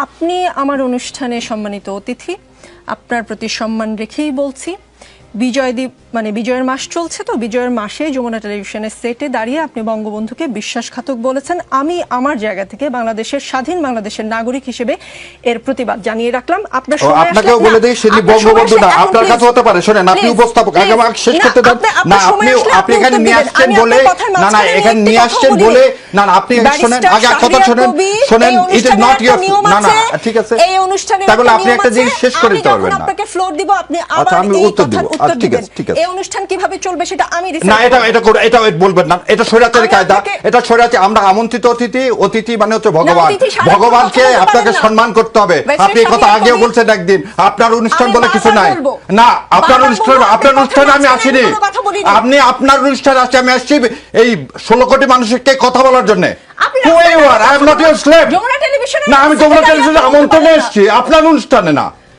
আপনি আমার অনুষ্ঠানে সম্মানিত অতিথি, আপনার প্রতি সম্মান রেখেই বলছি, বিজয়ের মাস চলছে, তো বিজয়ের মাসে যমুনা টেলিভিশনের সেটে দাঁড়িয়ে আপনি বঙ্গবন্ধুকে বিশ্বাসঘাতক বলেছেন। আমি আমার জায়গা থেকে বাংলাদেশের স্বাধীন বাংলাদেশের নাগরিক হিসেবে এর প্রতিবাদ জানিয়ে রাখলাম। আপনাকেও বলে দেই সেটি বঙ্গবন্ধু না, আপনার কাছে হতে পারে। শুনেন, আপনি উপস্থাপক, আগে আমাকে শেষ করতে দেন না। আপনি এখানে নিয়ে আসছেন বলে না এখানে নিয়ে আসছেন বলে না আপনি শুনেন, আগে কথা শুনেন, ইট ইজ নট ইওর না ঠিক আছে। এই অনুষ্ঠানে তাহলে আপনি একটা জিনিস শেষ করে দিতে পারবেন না। আপনাকে ফ্লোর দিব, আপনি আবার আমি উত্তর দিব। ঠিক আছে, ঠিক আছে। এই অনুষ্ঠান কিভাবে চলবে সেটা আমি না, এটা বলবেন না, এটা স্বৈরাচারী কায়দা, এটা স্বৈরাচারী। আমরা আমন্ত্রিত অতিথি মানে হচ্ছে ভগবান, ভগবানকে আপনাকে সম্মান করতে হবে। আপনি এই কথা আগেও বলছেন একদিন, আপনার অনুষ্ঠান বলে কিছু নাই। না, আপনার অনুষ্ঠানে আমি আসিনি। আপনি আপনার অনুষ্ঠানে আসছি, আমি আসছি এই 16 কোটি মানুষকে কথা বলার জন্য। না, আমি যমুনা টেলিভিশনে আমন্ত্রণে এসেছি, আপনার অনুষ্ঠানে না।